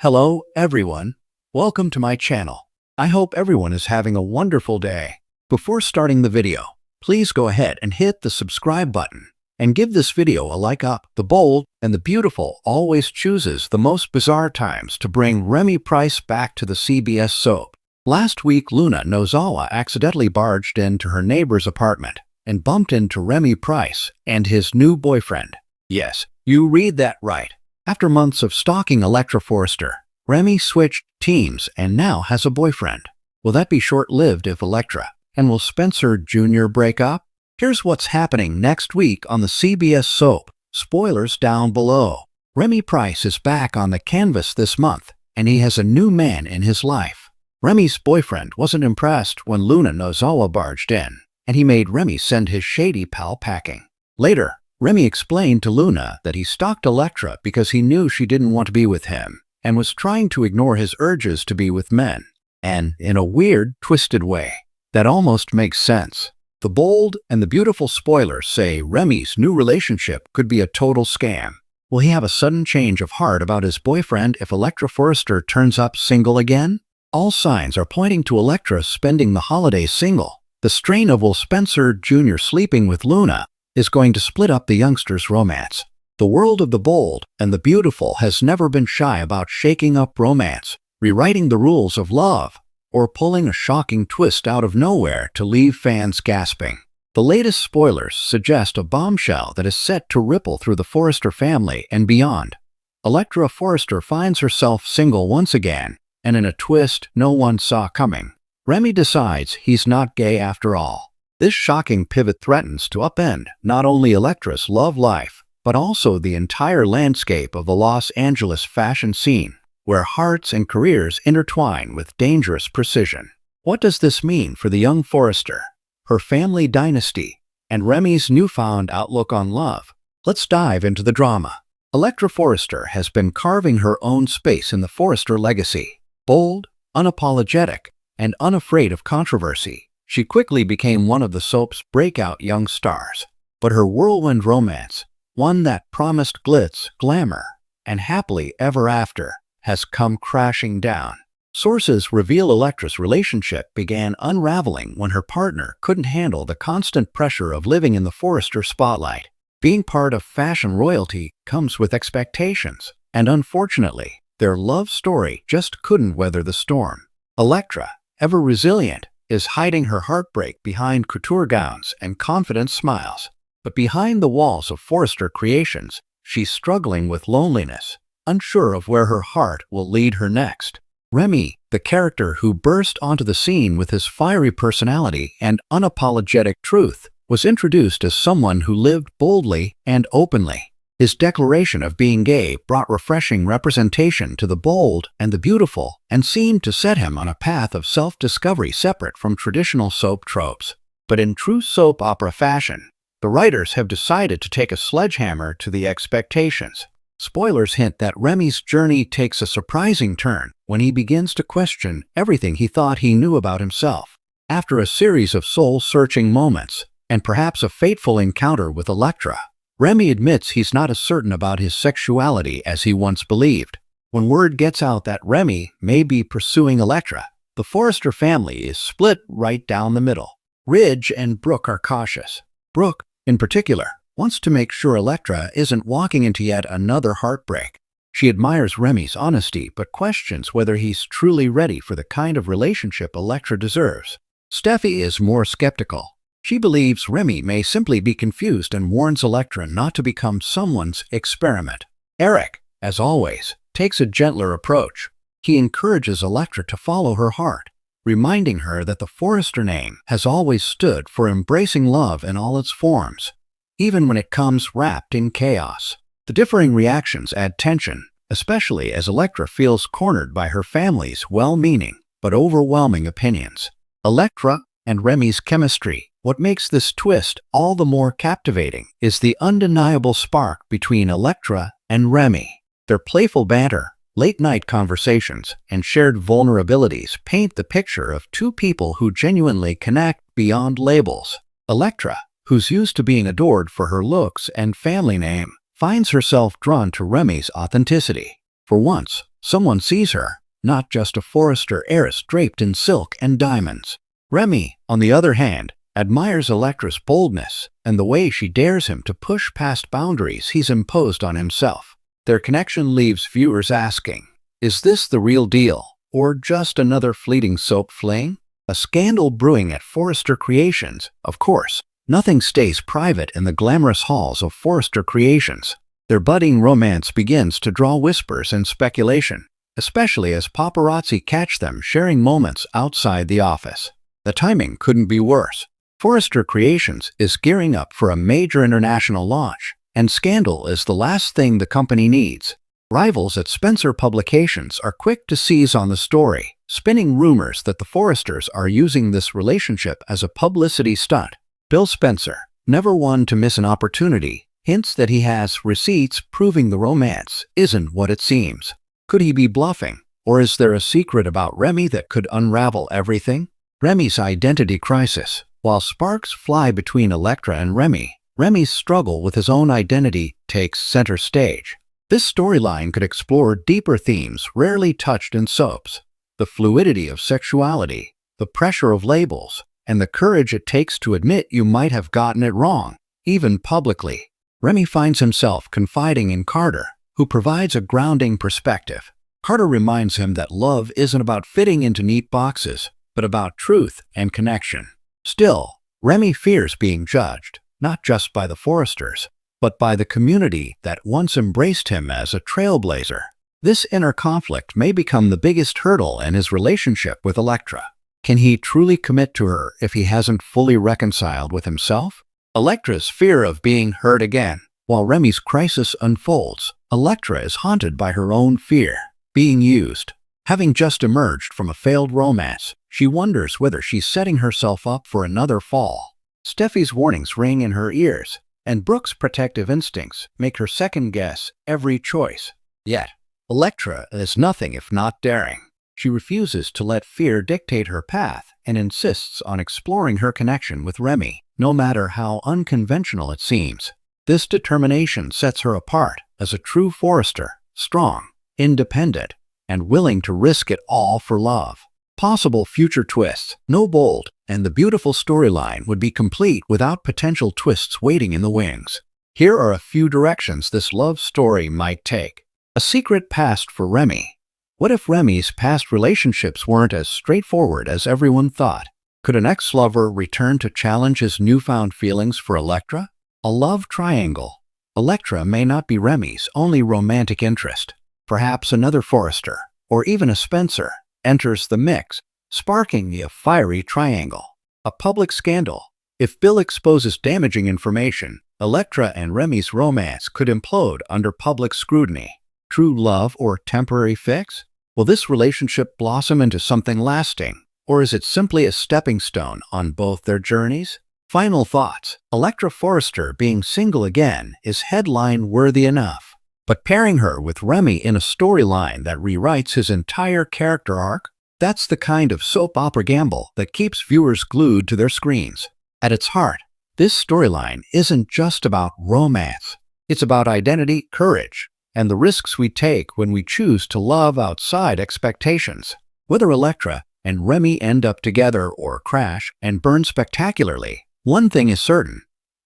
Hello, everyone. Welcome to my channel. I hope everyone is having a wonderful day. Before starting the video, please go ahead and hit the subscribe button and give this video a like up. The bold and the beautiful always chooses the most bizarre times to bring Remy Price back to the CBS soap. Last week, Luna Nozawa accidentally barged into her neighbor's apartment and bumped into Remy Price and his new boyfriend. Yes, you read that right. After months of stalking Electra Forrester, Remy switched teams and now has a boyfriend. Will that be short-lived if Electra and will Spencer Jr. break up? Here's what's happening next week on the CBS soap. Spoilers down below. Remy Price is back on the canvas this month, and he has a new man in his life. Remy's boyfriend wasn't impressed when Luna Nozawa barged in, and he made Remy send his shady pal packing. Later, Remy explained to Luna that he stalked Electra because he knew she didn't want to be with him and was trying to ignore his urges to be with men. And in a weird, twisted way, that almost makes sense. The bold and the beautiful spoilers say Remy's new relationship could be a total scam. Will he have a sudden change of heart about his boyfriend if Electra Forrester turns up single again? All signs are pointing to Electra spending the holidays single. The strain of Will Spencer Jr. sleeping with Luna is going to split up the youngsters' romance. The world of the bold and the beautiful has never been shy about shaking up romance, rewriting the rules of love, or pulling a shocking twist out of nowhere to leave fans gasping. The latest spoilers suggest a bombshell that is set to ripple through the Forrester family and beyond. Electra Forrester finds herself single once again, and in a twist no one saw coming, Remy decides he's not gay after all. This shocking pivot threatens to upend not only Electra's love life, but also the entire landscape of the Los Angeles fashion scene, where hearts and careers intertwine with dangerous precision. What does this mean for the young Forrester, her family dynasty, and Remy's newfound outlook on love? Let's dive into the drama. Electra Forrester has been carving her own space in the Forrester legacy. Bold, unapologetic, and unafraid of controversy, she quickly became one of the soap's breakout young stars. But her whirlwind romance, one that promised glitz, glamour, and happily ever after, has come crashing down. Sources reveal Electra's relationship began unraveling when her partner couldn't handle the constant pressure of living in the Forrester spotlight. Being part of fashion royalty comes with expectations, and unfortunately, their love story just couldn't weather the storm. Electra, ever resilient, is hiding her heartbreak behind couture gowns and confident smiles. But behind the walls of Forrester Creations, she's struggling with loneliness, unsure of where her heart will lead her next. Remy, the character who burst onto the scene with his fiery personality and unapologetic truth, was introduced as someone who lived boldly and openly. His declaration of being gay brought refreshing representation to the bold and the beautiful and seemed to set him on a path of self-discovery separate from traditional soap tropes. But in true soap opera fashion, the writers have decided to take a sledgehammer to the expectations. Spoilers hint that Remy's journey takes a surprising turn when he begins to question everything he thought he knew about himself. After a series of soul-searching moments, and perhaps a fateful encounter with Electra, Remy admits he's not as certain about his sexuality as he once believed. When word gets out that Remy may be pursuing Electra, the Forrester family is split right down the middle. Ridge and Brooke are cautious. Brooke, in particular, wants to make sure Electra isn't walking into yet another heartbreak. She admires Remy's honesty but questions whether he's truly ready for the kind of relationship Electra deserves. Steffi is more skeptical. She believes Remy may simply be confused and warns Electra not to become someone's experiment. Eric, as always, takes a gentler approach. He encourages Electra to follow her heart, reminding her that the Forrester name has always stood for embracing love in all its forms, even when it comes wrapped in chaos. The differing reactions add tension, especially as Electra feels cornered by her family's well-meaning but overwhelming opinions. Electra and Remy's chemistry. What makes this twist all the more captivating is the undeniable spark between Electra and Remy. Their playful banter, late-night conversations, and shared vulnerabilities paint the picture of two people who genuinely connect beyond labels. Electra, who's used to being adored for her looks and family name, finds herself drawn to Remy's authenticity. For once, Someone sees her, not just a Forrester heiress draped in silk and diamonds. Remy, on the other hand, admires Electra's boldness and the way she dares him to push past boundaries he's imposed on himself. Their connection leaves viewers asking, is this the real deal, or just another fleeting soap fling? A scandal brewing at Forrester Creations, of course. Nothing stays private in the glamorous halls of Forrester Creations. Their budding romance begins to draw whispers and speculation, especially as paparazzi catch them sharing moments outside the office. The timing couldn't be worse. Forrester Creations is gearing up for a major international launch, and scandal is the last thing the company needs. Rivals at Spencer Publications are quick to seize on the story, spinning rumors that the Forresters are using this relationship as a publicity stunt. Bill Spencer, never one to miss an opportunity, hints that he has receipts proving the romance isn't what it seems. Could he be bluffing, or is there a secret about Remy that could unravel everything? Remy's identity crisis. While sparks fly between Electra and Remy, Remy's struggle with his own identity takes center stage. This storyline could explore deeper themes rarely touched in soaps: the fluidity of sexuality, the pressure of labels, and the courage it takes to admit you might have gotten it wrong, even publicly. Remy finds himself confiding in Carter, who provides a grounding perspective. Carter reminds him that love isn't about fitting into neat boxes, but about truth and connection. Still, Remy fears being judged, not just by the Forresters, but by the community that once embraced him as a trailblazer. This inner conflict may become the biggest hurdle in his relationship with Electra. Can he truly commit to her if he hasn't fully reconciled with himself? Electra's fear of being hurt again. While Remy's crisis unfolds, Electra is haunted by her own fear, being used. Having just emerged from a failed romance, she wonders whether she's setting herself up for another fall. Steffi's warnings ring in her ears, and Brooke's protective instincts make her second-guess every choice. Yet, Electra is nothing if not daring. She refuses to let fear dictate her path and insists on exploring her connection with Remy, no matter how unconventional it seems. This determination sets her apart as a true Forrester, strong, independent, and willing to risk it all for love. Possible future twists. No bold, and the beautiful storyline would be complete without potential twists waiting in the wings. Here are a few directions this love story might take. A secret past for Remy. What if Remy's past relationships weren't as straightforward as everyone thought? Could an ex-lover return to challenge his newfound feelings for Electra? A love triangle. Electra may not be Remy's only romantic interest. Perhaps another Forrester, or even a Spencer, enters the mix, sparking a fiery triangle. A public scandal. If Bill exposes damaging information, Electra and Remy's romance could implode under public scrutiny. True love or temporary fix? Will this relationship blossom into something lasting, or is it simply a stepping stone on both their journeys? Final thoughts. Electra Forrester being single again is headline-worthy enough, but pairing her with Remy in a storyline that rewrites his entire character arc? That's the kind of soap opera gamble that keeps viewers glued to their screens. At its heart, this storyline isn't just about romance. It's about identity, courage, and the risks we take when we choose to love outside expectations. Whether Electra and Remy end up together or crash and burn spectacularly, one thing is certain: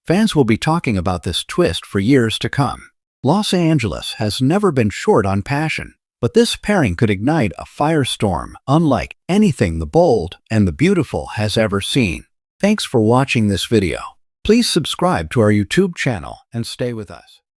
fans will be talking about this twist for years to come. Los Angeles has never been short on passion, but this pairing could ignite a firestorm unlike anything the bold and the beautiful has ever seen. Thanks for watching this video. Please subscribe to our YouTube channel and stay with us.